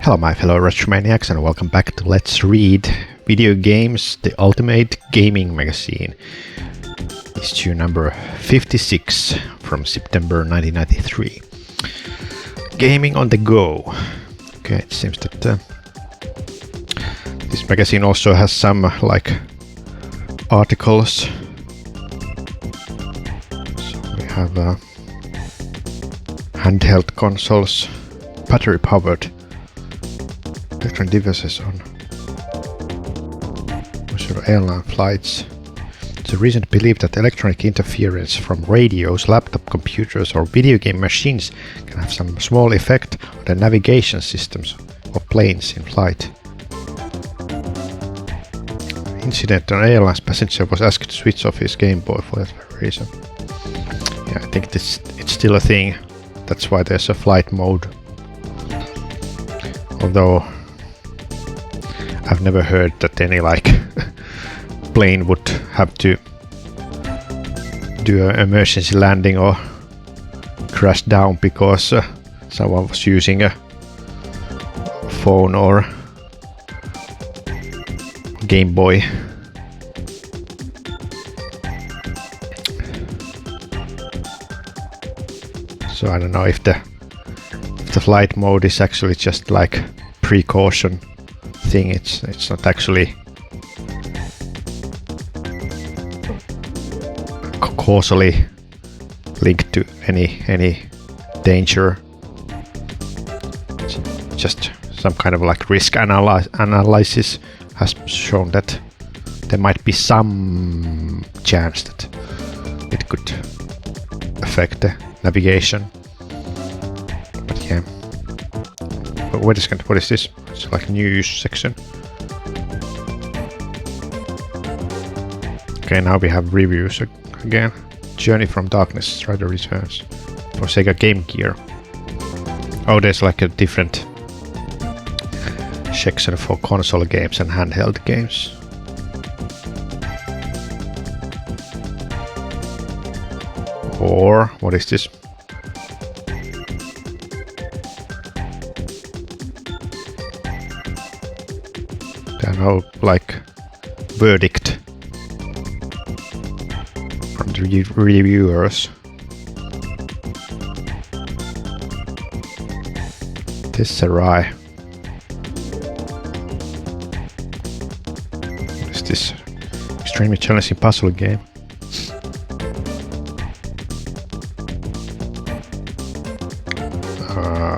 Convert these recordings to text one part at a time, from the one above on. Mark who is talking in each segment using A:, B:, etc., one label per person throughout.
A: Hello my fellow retro maniacs and welcome back to Let's Read Video Games, the ultimate gaming magazine. Issue number 56 from September 1993. Gaming on the go. Okay, it seems that this magazine also has some articles. So we have handheld consoles, battery powered electronic devices on airline flights. It's a recent belief that electronic interference from radios, laptop computers or video game machines can have some small effect on the navigation systems of planes in flight. Incident: an airline's passenger was asked to switch off his Game Boy for that very reason. Yeah, I think it's still a thing. That's why there's a flight mode. Although I've never heard that any plane would have to do an emergency landing or crash down because someone was using a phone or Game Boy. So I don't know if the flight mode is actually just like precaution thing. It's not actually causally linked to any danger. It's just some kind of risk analysis has shown that there might be some chance that it could affect the navigation. But yeah. But what is this? It's like news section. Okay, now we have reviews again. Journey from Darkness, Strider returns for Sega Game Gear. Oh, there's a different section for console games and handheld games. Or what is this? There are no verdict from the reviewers. Tesserae. What is this? Extremely challenging puzzle game.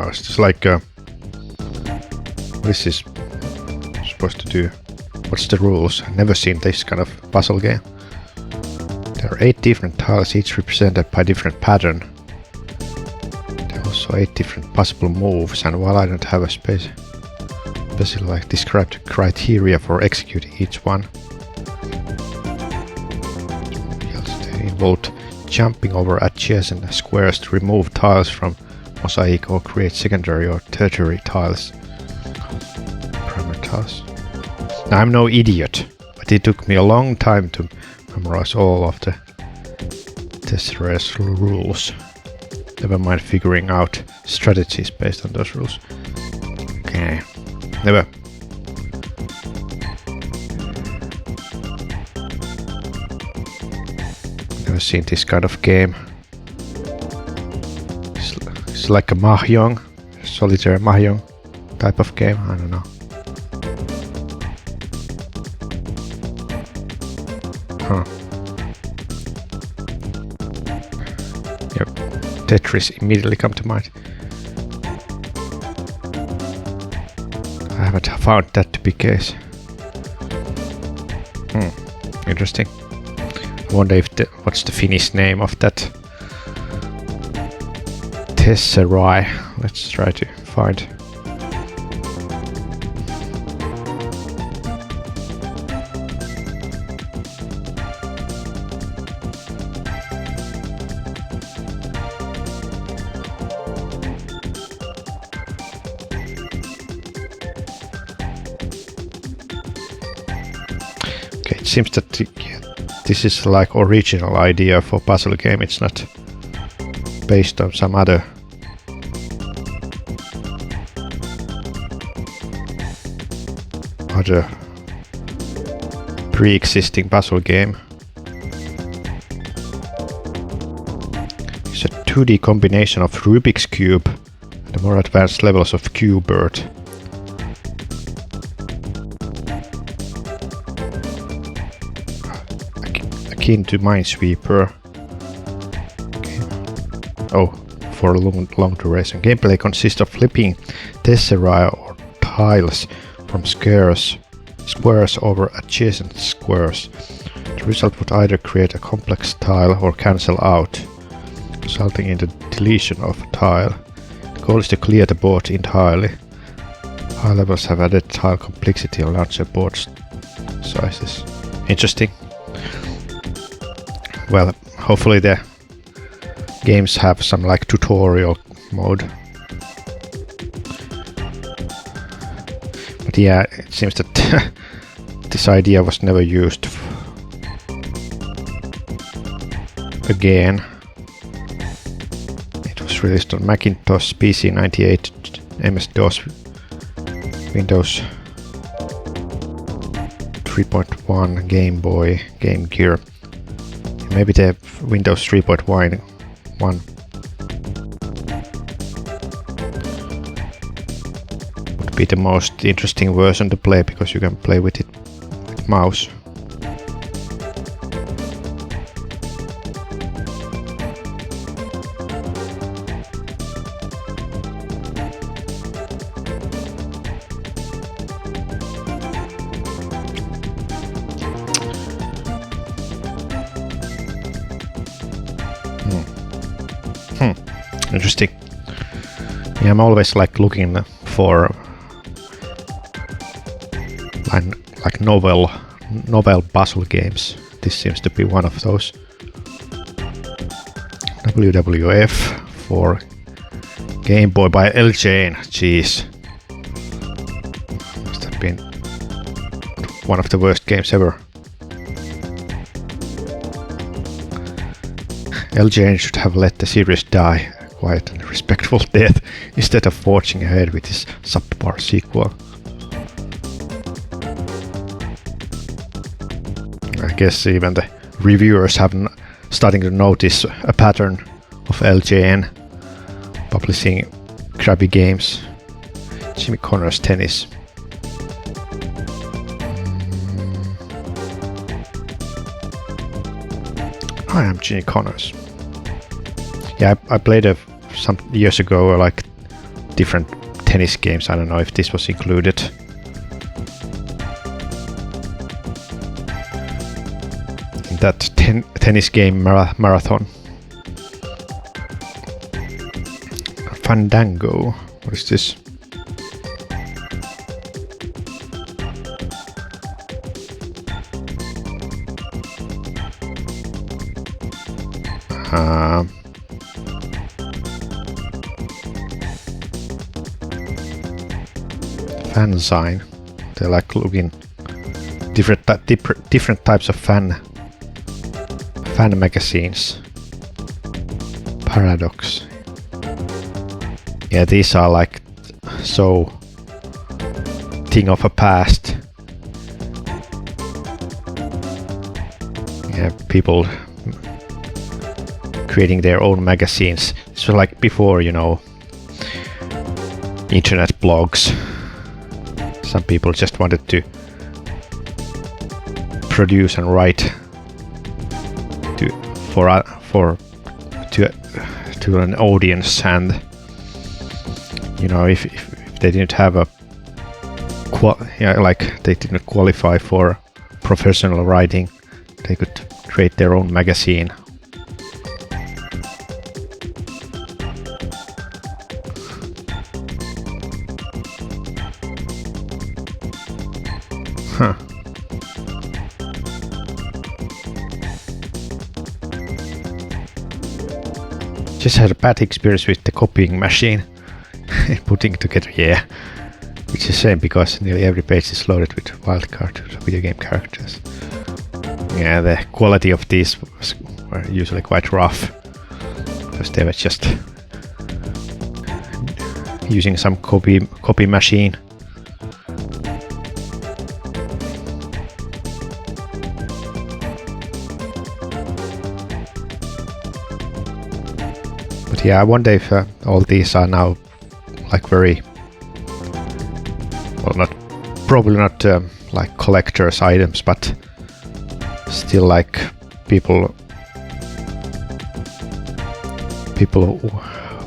A: It's just what is this supposed to do? What's the rules? I've never seen this kind of puzzle game. There are 8 different tiles, each represented by different pattern. There are also 8 different possible moves, and while I don't have a described criteria for executing each one, they involved jumping over adjacent squares to remove tiles from mosaic or create secondary or tertiary tiles. Primary tiles. Now, I'm no idiot, but it took me a long time to memorize all of the Tesserae's rules. Never mind figuring out strategies based on those rules. Okay. Never seen this kind of game. It's like a mahjong, solitaire mahjong type of game. I don't know. Huh. Yep. Tetris immediately come to mind. I haven't found that to be case. Interesting. I wonder if what's the Finnish name of that Tesserae. Let's try to find. Okay, it seems that this is original idea for puzzle game. It's not based on some other other pre-existing puzzle game. It's a 2D combination of Rubik's Cube and the more advanced levels of Q*bert. Akin to Minesweeper. Oh, for a long duration. Gameplay consists of flipping tesserae or tiles from squares over adjacent squares. The result would either create a complex tile or cancel out, resulting in the deletion of a tile. The goal is to clear the board entirely. High levels have added tile complexity and larger board sizes. Interesting. Well, hopefully the games have some like tutorial mode. But yeah, it seems that this idea was never used again. It was released on Macintosh, PC 98, MS-DOS, Windows 3.1, Game Boy, Game Gear. Maybe the Windows 3.1 would be the most interesting version to play, because you can play with it with mouse. Interesting. Yeah, I'm always like looking for like novel puzzle games. This seems to be one of those. WWF for Game Boy by LJN. Jeez, must have been one of the worst games ever. LJN should have let the series die a quiet and respectful death instead of forging ahead with his subpar sequel. I guess even the reviewers have starting to notice a pattern of LJN publishing crappy games. Jimmy Connors Tennis. I am Jimmy Connors. Yeah, I played some years ago like different tennis games. I don't know if this was included. In that tennis game marathon. Fandango. What is this? Fan sign. They like looking different types of fan magazines. Paradox. Yeah, these are like so thing of a past. Yeah, people creating their own magazines. So like before, you know, internet blogs. Some people just wanted to produce and write to an audience, and you know, if they didn't have a like they didn't qualify for professional writing, they could create their own magazine. Huh. Just had a bad experience with the copying machine. Putting together, yeah. Which is a shame, because nearly every page is loaded with wildcard video game characters. Yeah, the quality of these were usually quite rough, because they were just using some copy machine. But yeah, I wonder if all these are now like very, well, not probably not like collector's items, but still like people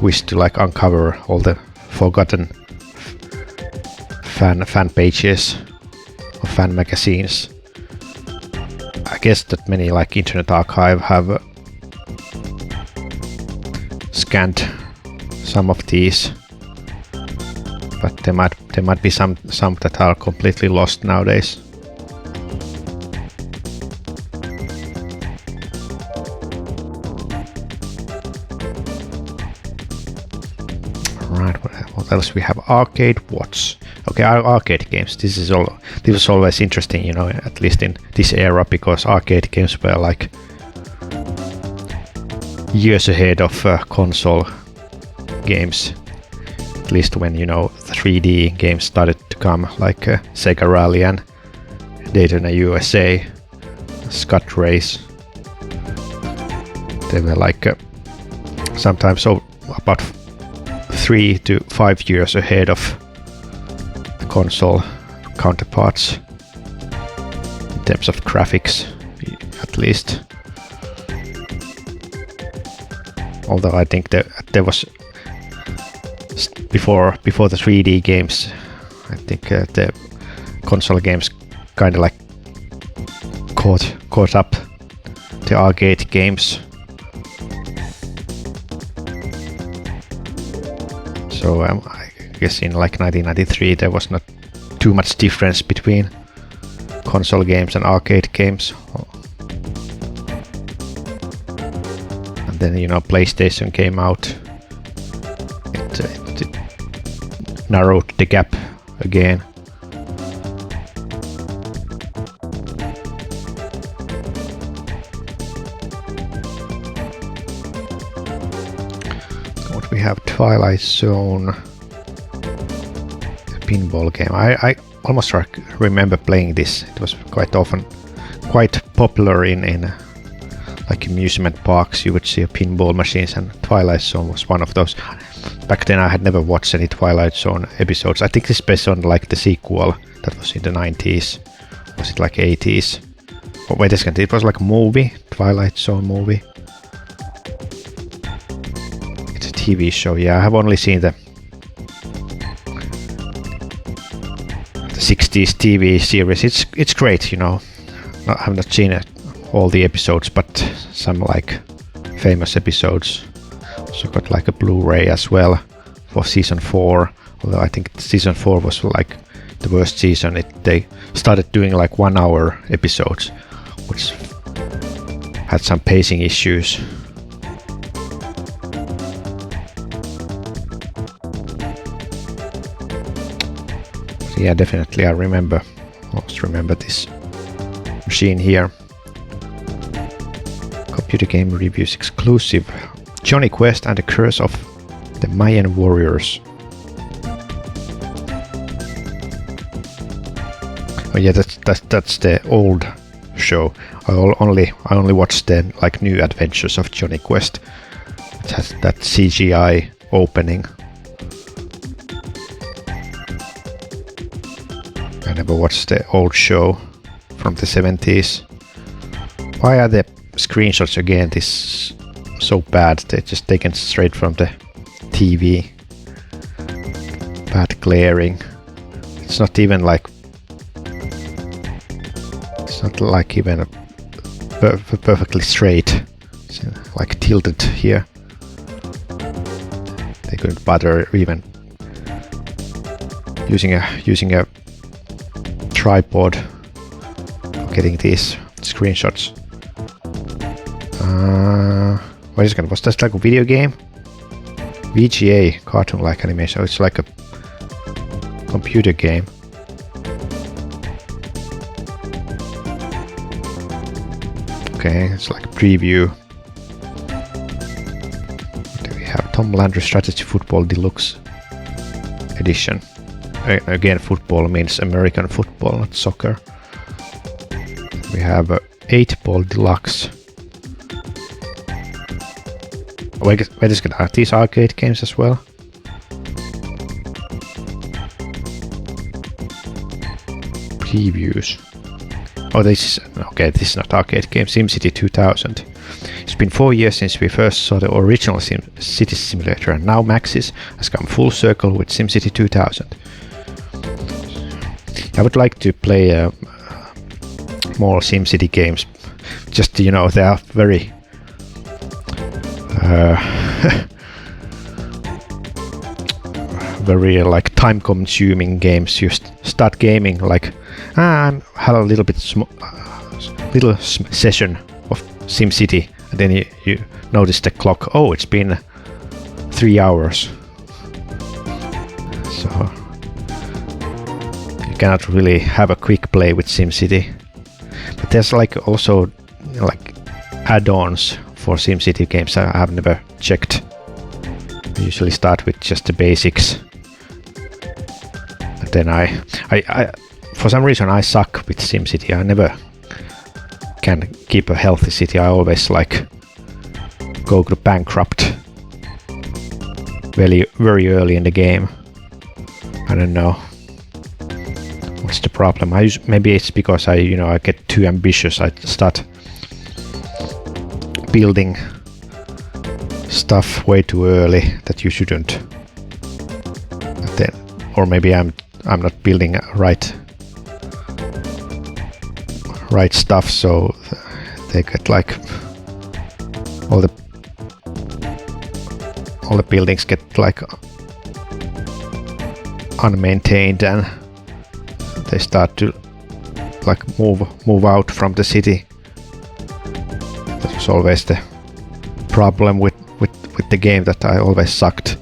A: wish to like uncover all the forgotten fan pages or fan magazines. I guess that many like Internet Archive have scanned some of these, but there might be some that are completely lost nowadays. Right, what else we have? Arcade watch. Okay, arcade games. This was always interesting, you know, at least in this era, because arcade games were like years ahead of console games. At least when, you know, 3D games started to come, like Sega Rally and Daytona USA, Scud Race. They were like sometimes about 3 to 5 years ahead of the console counterparts in terms of graphics, at least. Although I think that there was before the 3D games, I think the console games kind of like caught up the arcade games. So I guess in like 1993 there was not too much difference between console games and arcade games. And then, you know, PlayStation came out. It narrowed the gap again. What we have? Twilight Zone, a pinball game. I almost remember playing this. It was quite popular in like amusement parks. You would see pinball machines, and Twilight Zone was one of those. Back then I had never watched any Twilight Zone episodes. I think this is based on like the sequel that was in the 90s. Was it like 80s? Oh, wait a second, it was like a movie, Twilight Zone movie. It's a TV show. Yeah, I have only seen the 60s TV series. It's great, you know. I have not seen all the episodes, but some like famous episodes. Also got like a Blu-ray as well for season 4. Although I think season 4 was like the worst season. They started doing like 1 hour episodes, which had some pacing issues. But yeah, definitely I almost remember this machine here. Computer game reviews exclusive. Johnny Quest and the Curse of the Mayan Warriors. Oh yeah, that's the old show. I only watched the like new adventures of Johnny Quest. It has that CGI opening. I never watched the old show from the 70s. Why are the screenshots again this so bad? They're just taken straight from the TV. Bad glaring. It's not even like even perfectly straight. It's like tilted here. They couldn't bother even using a tripod for getting these screenshots. Wait a second, was that like a video game? VGA, cartoon-like animation. Oh, it's like a computer game. Okay, it's like a preview. There we have Tom Landry Strategy Football Deluxe Edition. Again, football means American football, not soccer. We have 8-Ball Deluxe. wait a second, are these arcade games as well? Previews. Oh, this is... Okay, this is not arcade game. SimCity 2000. It's been 4 years since we first saw the original City Simulator, and now Maxis has come full circle with SimCity 2000. I would like to play more SimCity games. Just, you know, they are very... very like time-consuming games. You start gaming like... I have a little bit session of SimCity, and then you notice the clock. Oh, it's been 3 hours. So you cannot really have a quick play with SimCity. But there's like also like add-ons for SimCity games I have never checked. I usually start with just the basics. And then I for some reason I suck with SimCity. I never can keep a healthy city. I always like go to bankrupt very early in the game. I don't know what's the problem. Maybe it's because I get too ambitious. I start building stuff way too early that you shouldn't. Then, or maybe I'm not building right stuff, so they get like all the buildings get like unmaintained, and they start to like move out from the city. That was always the problem with the game, that I always sucked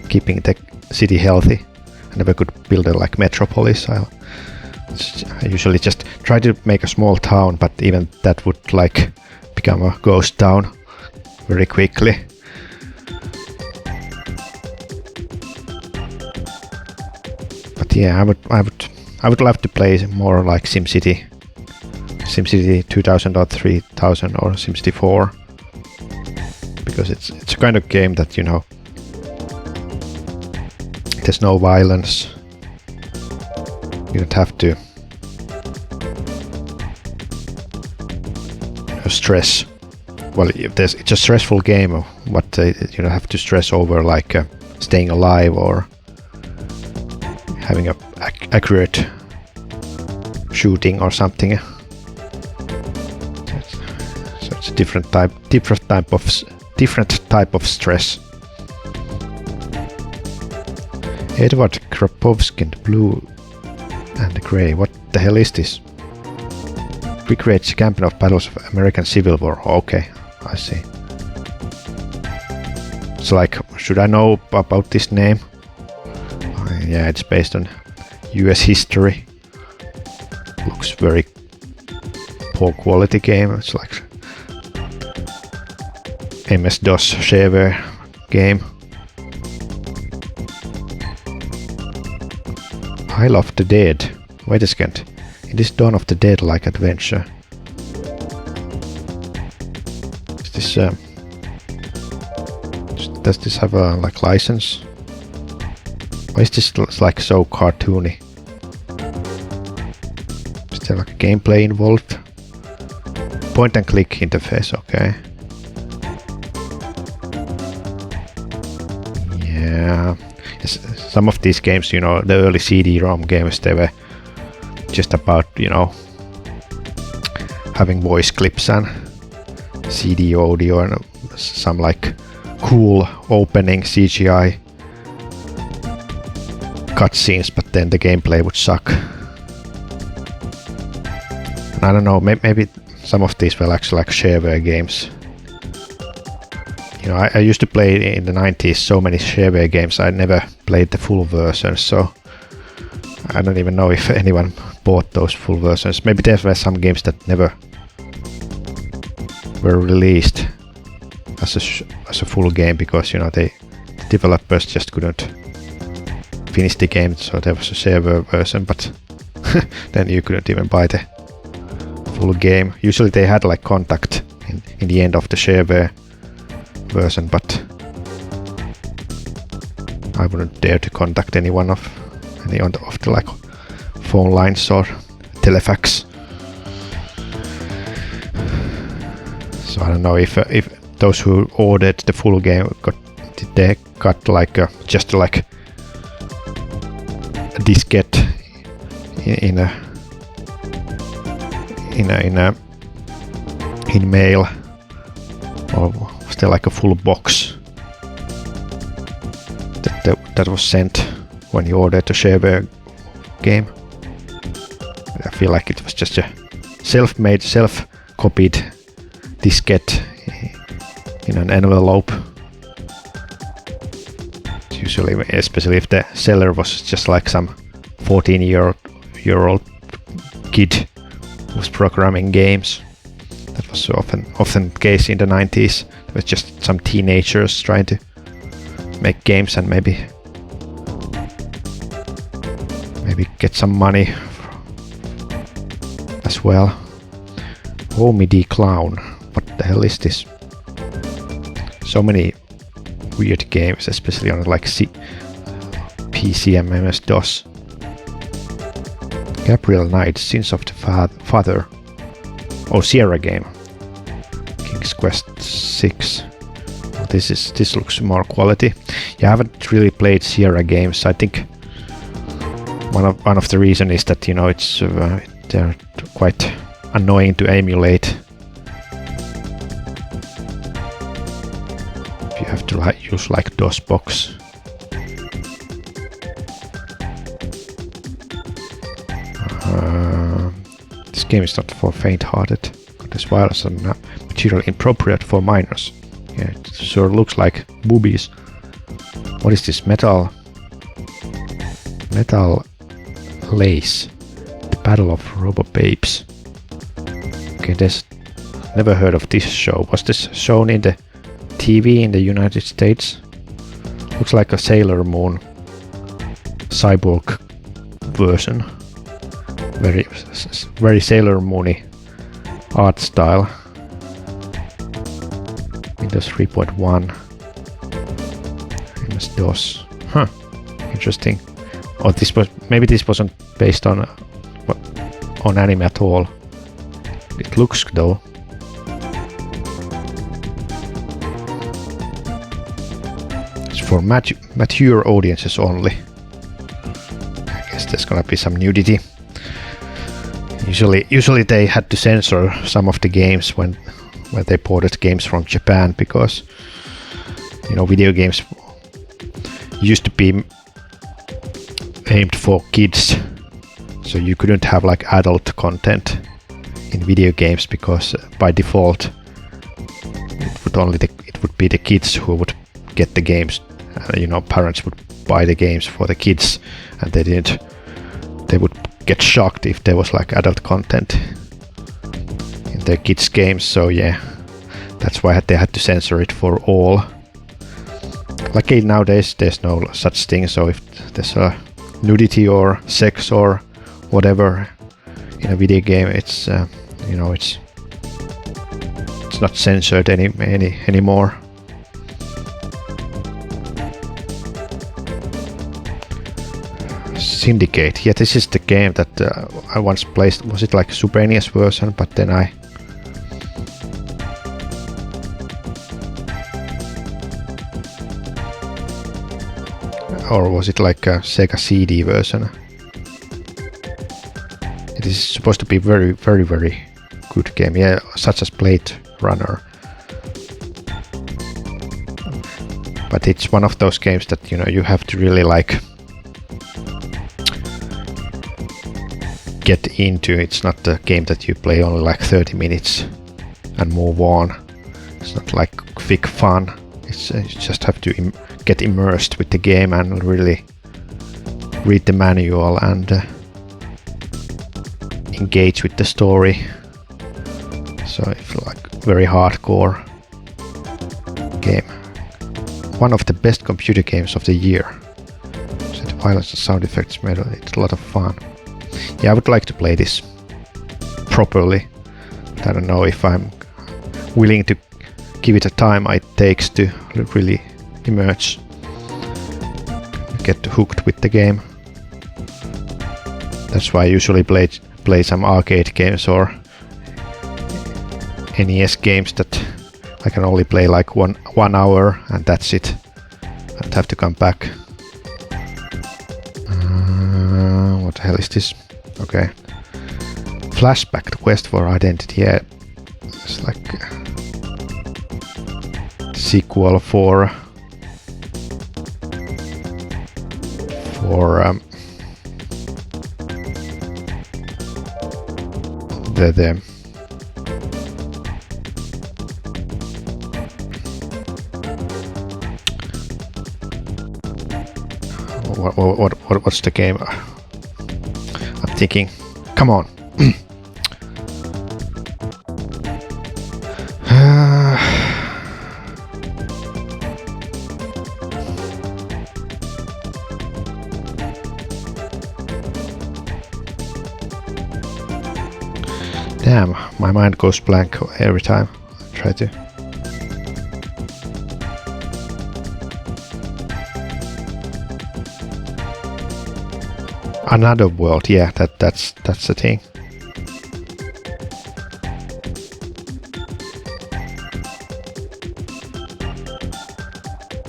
A: keeping the city healthy. I never could build a like metropolis. I usually just try to make a small town, but even that would like become a ghost town very quickly. But yeah, I would love to play more like SimCity 2000 or 3000 or SimCity 4, because it's a kind of game that, you know, there's no violence. You don't have to stress. Well, it's a stressful game, but you don't have to stress over like staying alive or having a accurate shooting or something. So it's a different type of stress. Edward Krapovsky in blue and grey. What the hell is this? Recreates campaign of battles of American Civil War. Okay, I see. It's like, should I know about this name? Yeah, it's based on US history. Looks very poor quality game. It's like MS-DOS shareware game. Isle of the Dead. Wait a second. It is Dawn of the Dead like adventure. Is this does this have a like license? Why is this like so cartoony? Is there like a gameplay involved? Point and click interface, okay. Yeah. Some of these games, you know, the early CD-ROM games, they were just about, you know, having voice clips and CD audio and some like cool opening CGI cutscenes, but then the gameplay would suck. And I don't know, maybe some of these were actually like shareware games. You know, I used to play in the 90s so many shareware games. I never played the full versions, so I don't even know if anyone bought those full versions. Maybe there were some games that never were released as a full game because, you know, the developers just couldn't finish the game, so there was a shareware version, but then you couldn't even buy the full game. Usually they had like contact in the end of the shareware version, but I wouldn't dare to contact any of the like phone lines or telefax. So I don't know if those who ordered the full game did they got like just like a diskette in mail, or was there like a full box that was sent when you ordered the shareware game? I feel like it was just a self-made, self-copied diskette in an envelope. Usually, especially if the seller was just like some 14-year-old kid who was programming games. That was often the case in the 90s. It was just some teenagers trying to make games and maybe get some money as well. Oh, MIDI clown. What the hell is this? So many weird games, especially on like PC and MS-DOS. Gabriel Knight, Sins of the Father. Oh, Sierra game. King's Quest 6. Oh, this looks more quality. Yeah, I haven't really played Sierra games. I think one of the reasons is that, you know, it's they're quite annoying to emulate. You have to use like DOSBox. This game is not for faint-hearted. This virus and material inappropriate for minors. Yeah, it sure looks like boobies. What is this? Metal Lace. The Battle of Robo-Babes. Okay, there's never heard of this show. Was this shown in the TV in the United States? Looks like a Sailor Moon cyborg version. Very Sailor Moony art style. Windows 3.1. MS-DOS. Huh. Interesting. Oh, maybe this wasn't based on anime at all. It looks though. It's for mature audiences only. I guess there's gonna be some nudity. Usually they had to censor some of the games when they ported games from Japan, because, you know, video games used to be aimed for kids, so you couldn't have like adult content in video games, because by default it would be the kids who would get the games. You know, parents would buy the games for the kids, and they would get shocked if there was like adult content in their kids' games. So yeah, that's why they had to censor it for all. Luckily nowadays there's no such thing, so if there's a nudity or sex or whatever in a video game, it's you know, it's not censored anymore. Syndicate. Yeah, this is the game that I once played. Was it like a Super NES version? But then or was it like a Sega CD version? It is supposed to be very, very, very good game. Yeah, such as Blade Runner. But it's one of those games that, you know, you have to really like get into. It's not a game that you play only like 30 minutes and move on. It's not like quick fun. It's you just have to get immersed with the game and really read the manual and engage with the story. So it's like very hardcore game. One of the best computer games of the year. So the violence and sound effects made it a lot of fun. Yeah, I would like to play this properly. I don't know if I'm willing to give it a time it takes to really emerge. get hooked with the game. That's why I usually play some arcade games or NES games that I can only play like one hour and that's it. I'd have to come back. What the hell is this? Okay. Flashback, the quest for identity. Yeah, it's like sequel for the what's the game? I'm thinking. Come on. Damn, my mind goes blank every time I try to. Another world, yeah, that's the thing.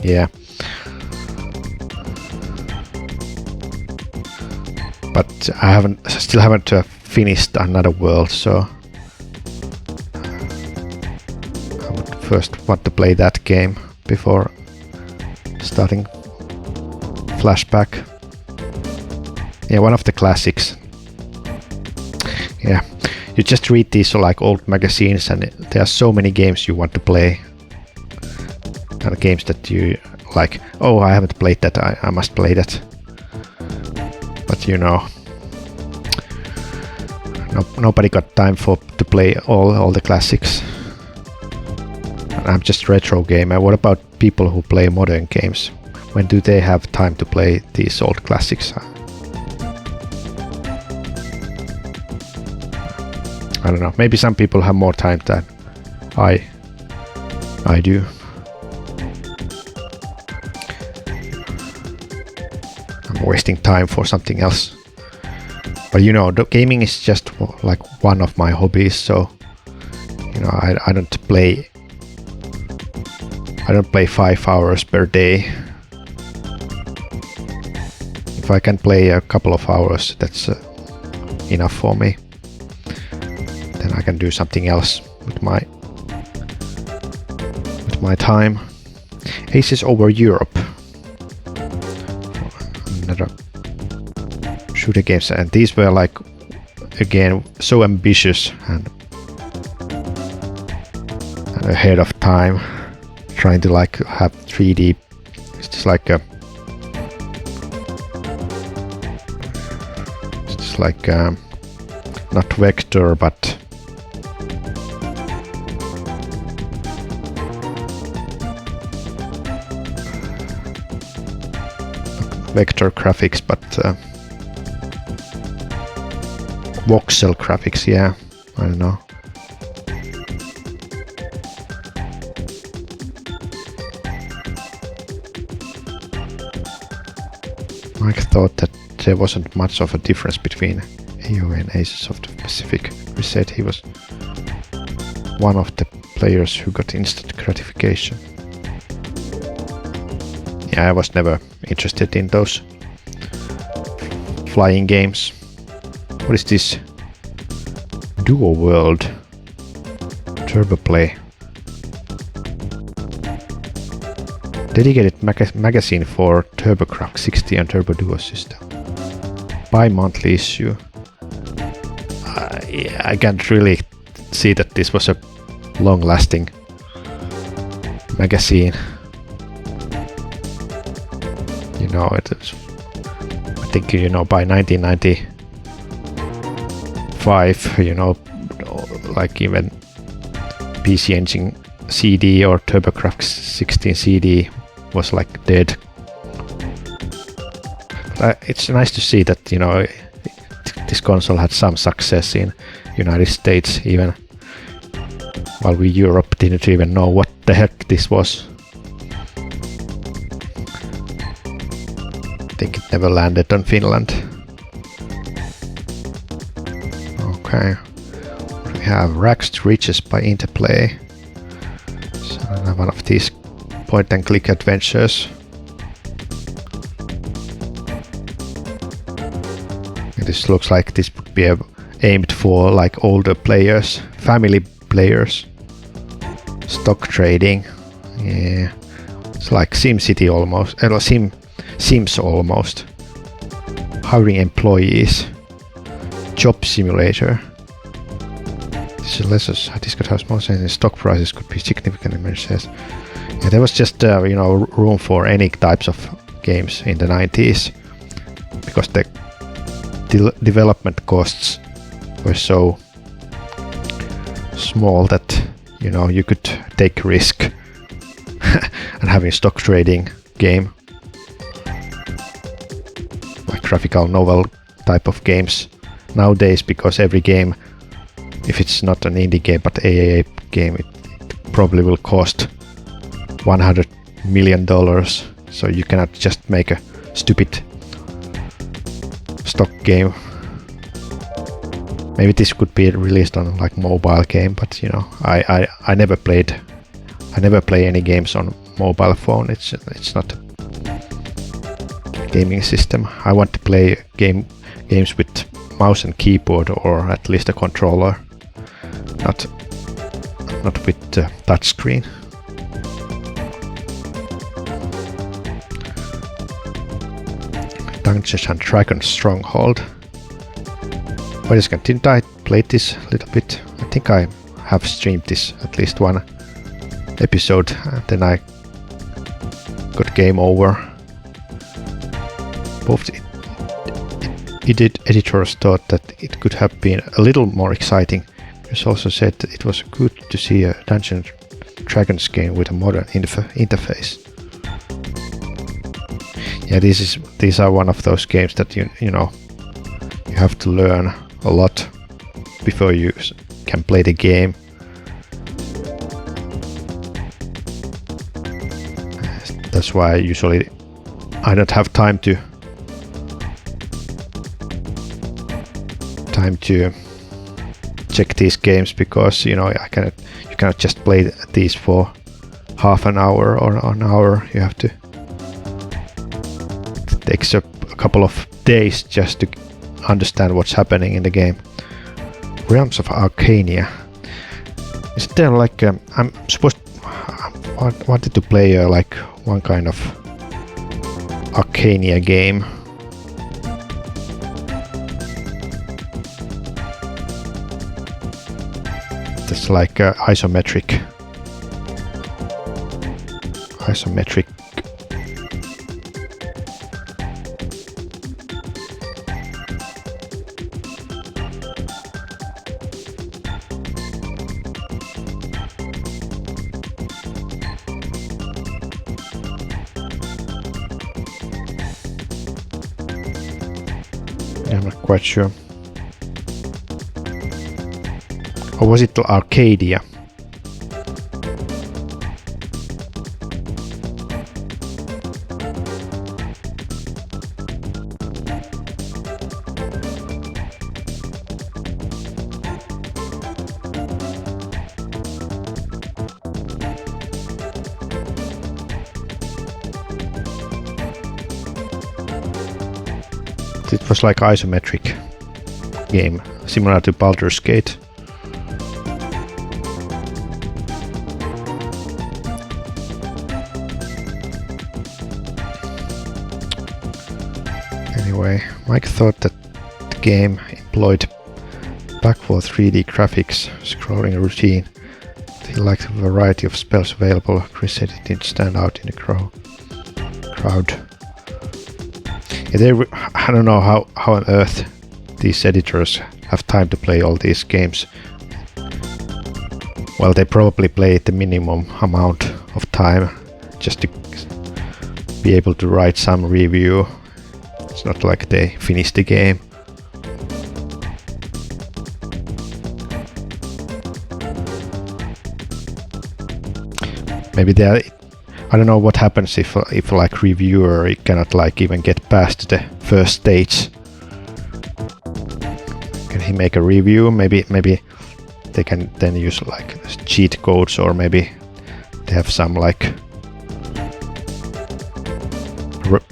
A: Yeah. But I still haven't finished Another World, so I would first want to play that game before starting Flashback. Yeah, one of the classics. Yeah, you just read these like old magazines and there are so many games you want to play. And games that you like, oh, I haven't played that, I must play that. But you know, nobody got time to play all the classics. And I'm just retro gamer. What about people who play modern games? When do they have time to play these old classics? I don't know. Maybe some people have more time than I do. I'm wasting time for something else. But you know, gaming is just like one of my hobbies, so you know, I don't play 5 hours per day. If I can play a couple of hours, that's enough for me. Then I can do something else with my time. Aces over Europe. Another shooter games, and these were like, again, so ambitious and ahead of time, trying to like have 3D. It's just like not vector, but vector graphics, but voxel graphics, yeah, I don't know. Mike thought that there wasn't much of a difference between AoE and Aces of the Pacific. He said he was one of the players who got instant gratification. Yeah, I was never interested in those flying games. What is this? Duo World Turbo Play. Dedicated magazine for TurboGrafx 60 and Turbo Duo system. Bi-monthly issue. Yeah, I can't really see that this was a long-lasting magazine. You know, it is, I think, you know, by 1995, you know, like even PC Engine CD or TurboGrafx 16 CD was like dead. But it's nice to see that, you know, this console had some success in United States, even while we Europe didn't even know what the heck this was. think it never landed on Finland. Okay. We have Rags Riches by Interplay. So one of these point and click adventures. This looks like this would be aimed for like older players, family players. Stock trading. Yeah. It's like SimCity almost. Sims almost. Hiring employees. Job simulator. This could have small sense in stock prices could be significantly measured. Yeah, there was just room for any types of games in the 90s because the development costs were so small that you could take risk and having a stock trading game like graphical novel type of games nowadays, because every game, if it's not an indie game but AAA game, it probably will cost $100 million, so you cannot just make a stupid stock game. Maybe this could be released on like mobile game, but I never play any games on mobile phone. It's not a gaming system. I want to play games with mouse and keyboard, or at least a controller, not with touchscreen. Dungeons and Dragons Stronghold. Wait a second, didn't I play this a little bit? I think I have streamed this at least one episode, and then I got game over. Both editors thought that it could have been a little more exciting. It also said that it was good to see a Dungeons and Dragons game with a modern interface. Yeah, these are one of those games that you have to learn a lot before you can play the game. That's why usually I don't have time to check these games, because you cannot just play these for half an hour or an hour. You have to. It takes a couple of days just to understand what's happening in the game. Realms of Arcania. Is there like I'm supposed? I wanted to play like one kind of Arcania game. It's like isometric. I'm not quite sure. Or was it Arcadia? It was like isometric game, similar to Baldur's Gate. Anyway, Mike thought that the game employed backward 3D graphics, scrolling routine. He liked the variety of spells available. Chris said it didn't stand out in the crowd. Yeah, I don't know how on earth these editors have time to play all these games. Well, they probably play the minimum amount of time just to be able to write some review. It's not like they finish the game. Maybe I don't know what happens if like reviewer cannot like even get past the first stage. Can he make a review? Maybe they can then use like cheat codes, or maybe they have some like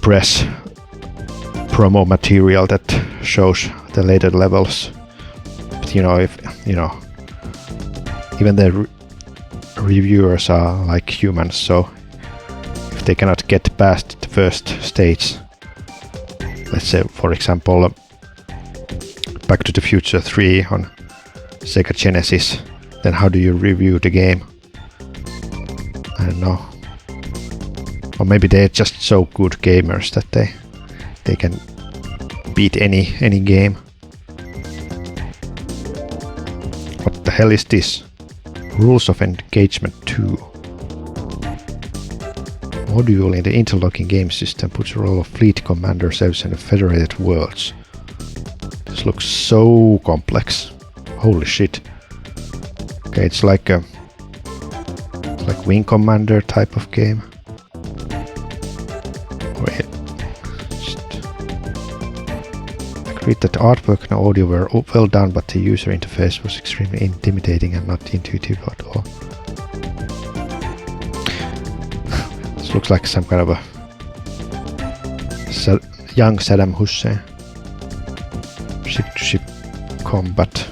A: press promo material that shows the later levels. But you know, if you know, even the reviewers are like humans, so if they cannot get past the first stage, let's say for example Back to the Future 3 on Sega Genesis, then how do you review the game? I don't know. Or maybe they're just so good gamers that they can beat any game. What the hell is this? Rules of Engagement 2. Module in the interlocking game system puts a role of fleet commander serves in the federated worlds. This looks so complex. Holy shit. Okay, it's like Wing Commander type of game. Wait. Agreed that the artwork and audio were well done, but the user interface was extremely intimidating and not intuitive at all. This looks like some kind of a young Saddam Hussein. Ship-to-ship combat.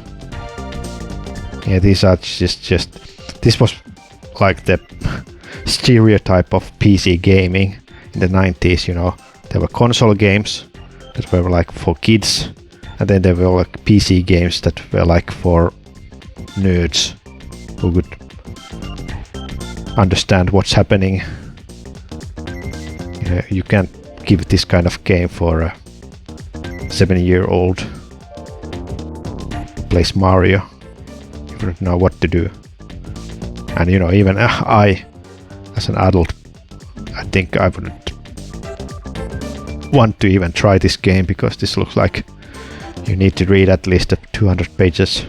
A: Yeah, these are just this was like the stereotype of PC gaming in the 90s, you know. There were console games that were like for kids, and then there were like PC games that were like for nerds who could understand what's happening. You know, you can't give this kind of game for a 7-year-old who plays Mario. You wouldn't know what to do. And you know, even I, as an adult, I think I wouldn't want to even try this game, because this looks like you need to read at least a 200 pages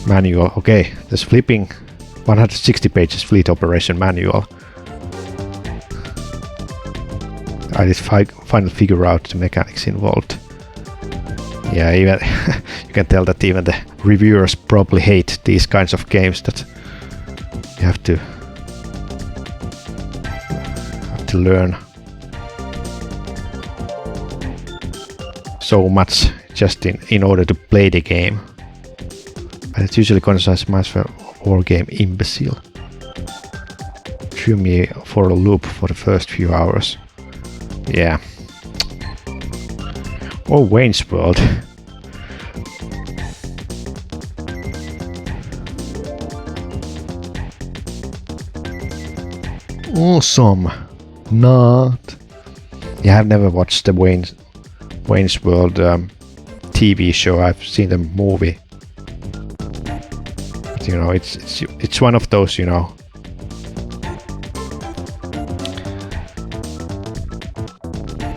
A: manual. Okay, there's flipping 160 pages fleet operation manual. I did finally figure out the mechanics involved. Yeah, even you can tell that even the reviewers probably hate these kinds of games that you have to learn so much just in order to play the game. And it usually concerns myself war game imbecile. Threw me for a loop for the first few hours. Yeah. Oh, Wayne's World. Awesome. Not. Yeah, I've never watched the Wayne's World TV show. I've seen the movie. But you know, it's one of those, you know,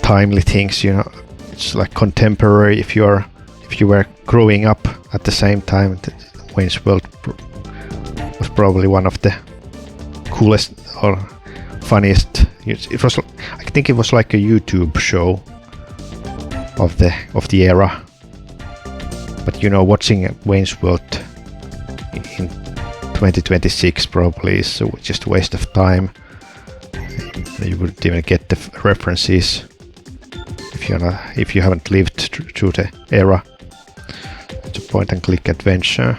A: timely things, you know. It's like contemporary. If you were growing up at the same time, Wayne's World was probably one of the coolest or funniest. It was, I think it was like a YouTube show of the era. But you know, watching Wayne's World in 2026 probably is just a waste of time. You wouldn't even get the references if you haven't lived through the era. It's a point and click adventure.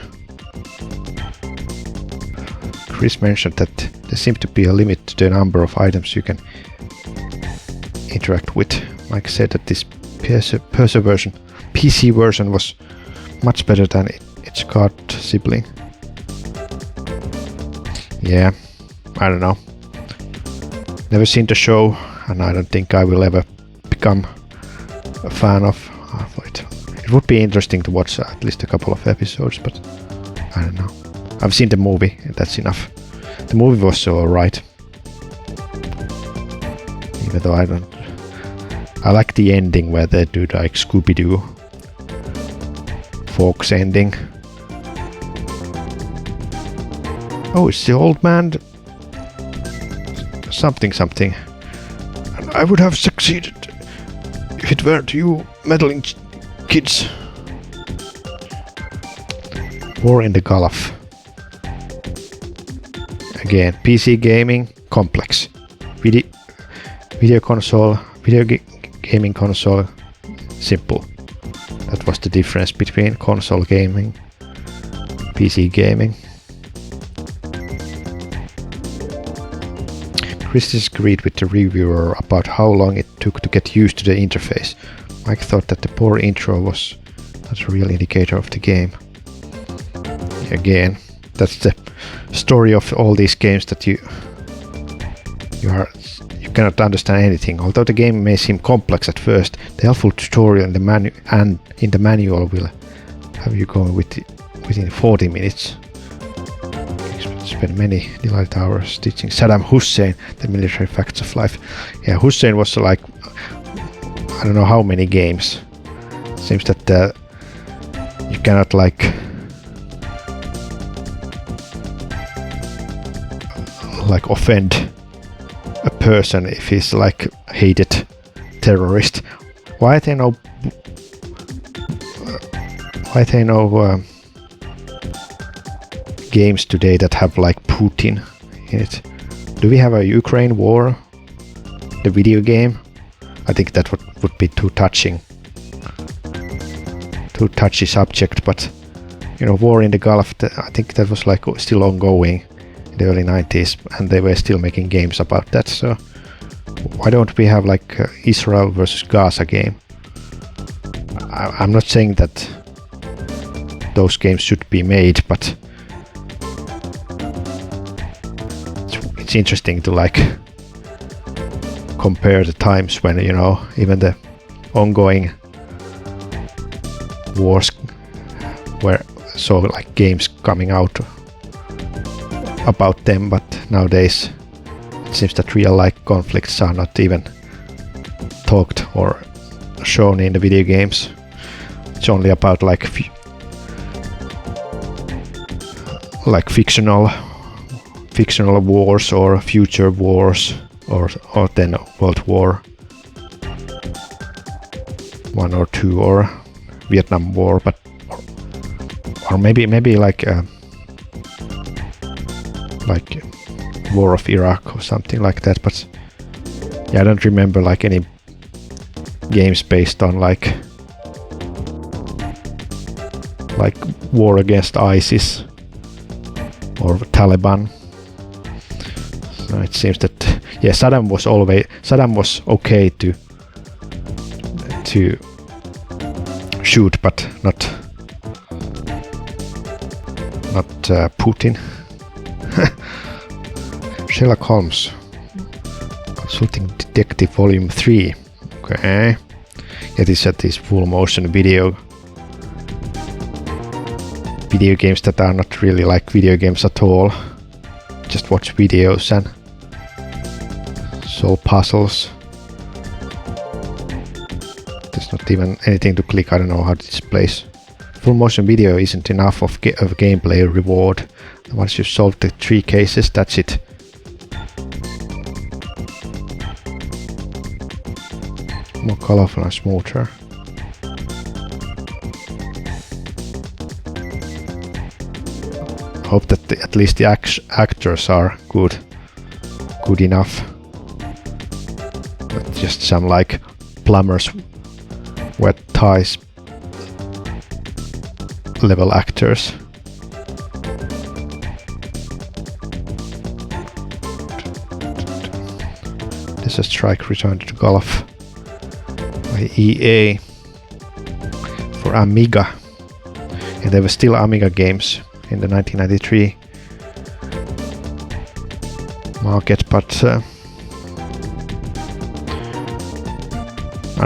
A: Chris mentioned that there seems to be a limit to the number of items you can interact with. Mike said that this PC version was much better than its card sibling. Yeah, I don't know. Never seen the show, and I don't think I will ever become a fan of it. It would be interesting to watch at least a couple of episodes, but I don't know. I've seen the movie, and that's enough. The movie was so alright. Even though I like the ending where they do like Scooby-Doo Fox ending. Oh, it's the old man. something something. And I would have succeeded if it weren't you meddling kids. War in the Gulf. Again, PC gaming, complex. Video gaming console, simple. That was the difference between console gaming, PC gaming. Chris disagreed with the reviewer about how long it took to get used to the interface. Mike thought that the poor intro was not a real indicator of the game. Again, that's the story of all these games, that you cannot understand anything. Although the game may seem complex at first, the helpful tutorial in the manual will have you going within 40 minutes. Spent many delighted hours teaching Saddam Hussein the military facts of life. Yeah, Hussein was like, I don't know how many games. Seems that you cannot like offend a person if he's like hated terrorist. Why they know games today that have like Putin in it? Do we have a Ukraine war? The video game? I think that would be too touchy subject, but you know, war in the Gulf, I think that was like still ongoing in the early 90s, and they were still making games about that. So why don't we have like Israel versus Gaza game? I'm not saying that those games should be made, but it's interesting to like compare the times when, you know, even the ongoing wars were so like games coming out about them, but nowadays it seems that real like conflicts are not even talked or shown in the video games. It's only about like fictional wars or future wars, or then World War I or II or Vietnam War, but or maybe like War of Iraq or something like that. But yeah, I don't remember like any games based on like war against ISIS or Taliban. So it seems that yeah, Saddam was okay to shoot, but not Putin. Sherlock Holmes, Consulting Detective Volume 3. Okay, yeah, these full motion video games that are not really like video games at all. Just watch videos and solve puzzles. There's not even anything to click. I don't know how this plays. Full motion video isn't enough of gameplay reward. Once you solve the 3 cases, that's it. More colorful and smoother. Hope that at least the actors are good enough. Not just some like plumbers, wet ties level actors. This is Strike Return to Golf by EA for Amiga, and there were still Amiga games in the 1993 market, but I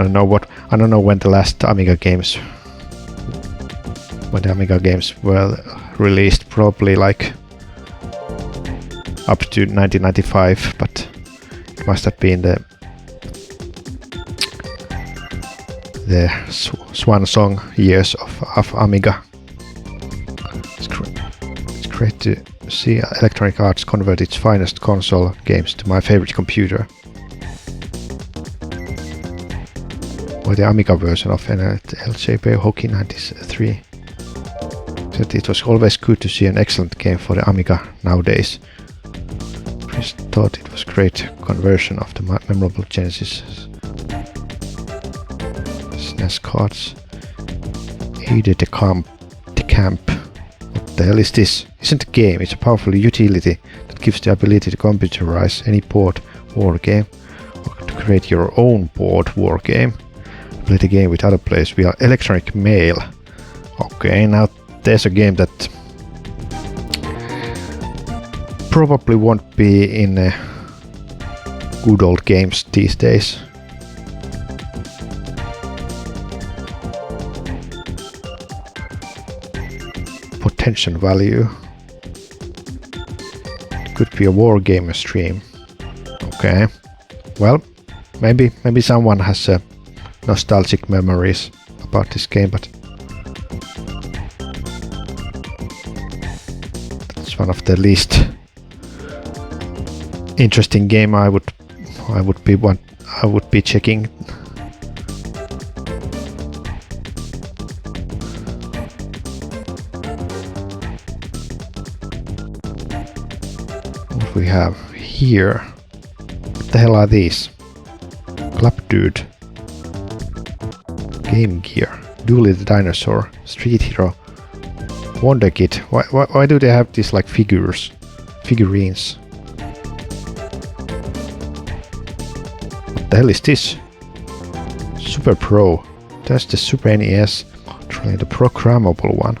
A: don't know when the last Amiga games were released. Probably like up to 1995, but it must have been the swan song years of Amiga. It's great to see Electronic Arts convert its finest console games to my favorite computer. Or the Amiga version of LJP Hockey 93. Said it was always good to see an excellent game for the Amiga nowadays. Chris thought it was great conversion of the memorable Genesis SNES cards. Aided the camp. What the hell is this? Isn't a game, it's a powerful utility that gives the ability to computerize any board war game or to create your own board war game. Play the game with other players via electronic mail. Okay, now there's a game that probably won't be in good old games these days. Potential value. Could be a war game stream. Okay. Well, maybe someone has nostalgic memories about this game, but that's one of the least interesting game I would be checking. What we have here? What the hell are these? Club Dude, Game Gear, Dooley the Dinosaur, Street Hero, Wonder Kid. Why do they have these like figurines? What the hell is this? Super Pro. That's the Super NES. Try the programmable one.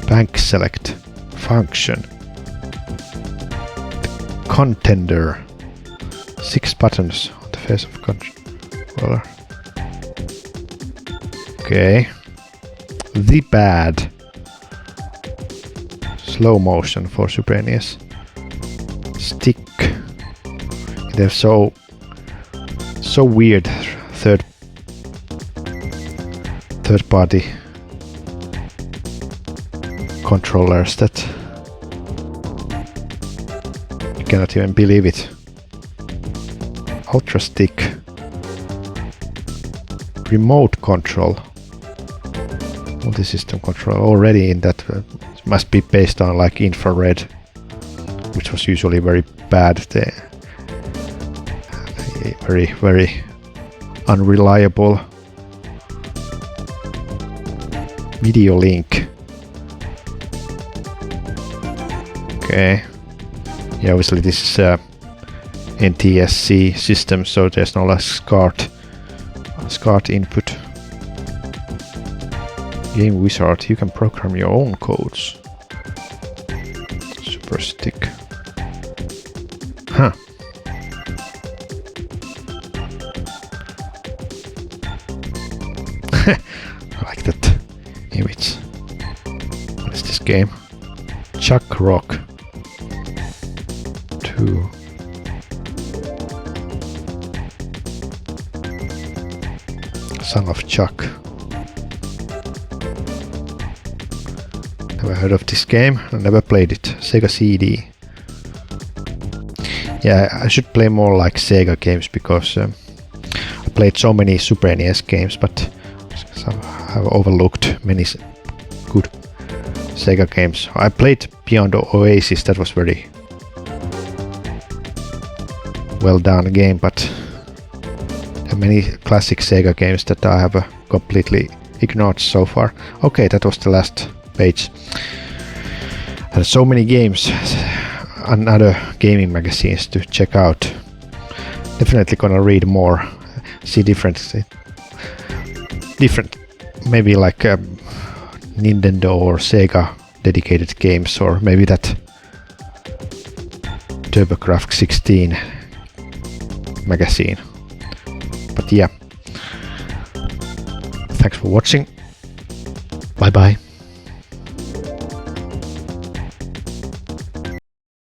A: Bank Select. Function. Contender. 6 buttons on the face of controller. Okay. The Bad. Slow motion for Super NES. Stick. They're so weird third party controllers that you cannot even believe it. Ultra Stick. Remote control. Multi-system control already in that must be based on like infrared, which was usually very bad. Very unreliable. Video link. Okay. Yeah, obviously this is NTSC system, so there's no like SCART input. Game Wizard, you can program your own codes. Super Stick. Huh. I like that image. What is this game? Chuck Rock 2. Son of Chuck. Never heard of this game, I never played it. Sega CD. Yeah, I should play more like Sega games because I played so many Super NES games, but I have overlooked many good Sega games. I played Beyond Oasis, that was very well done game, but there are many classic Sega games that I have completely ignored so far. Okay, that was the last page. And so many games and other gaming magazines to check out. Definitely gonna read more, see different maybe like Nintendo or Sega dedicated games, or maybe that TurboGrafx 16 magazine. But yeah, thanks for watching. Bye bye.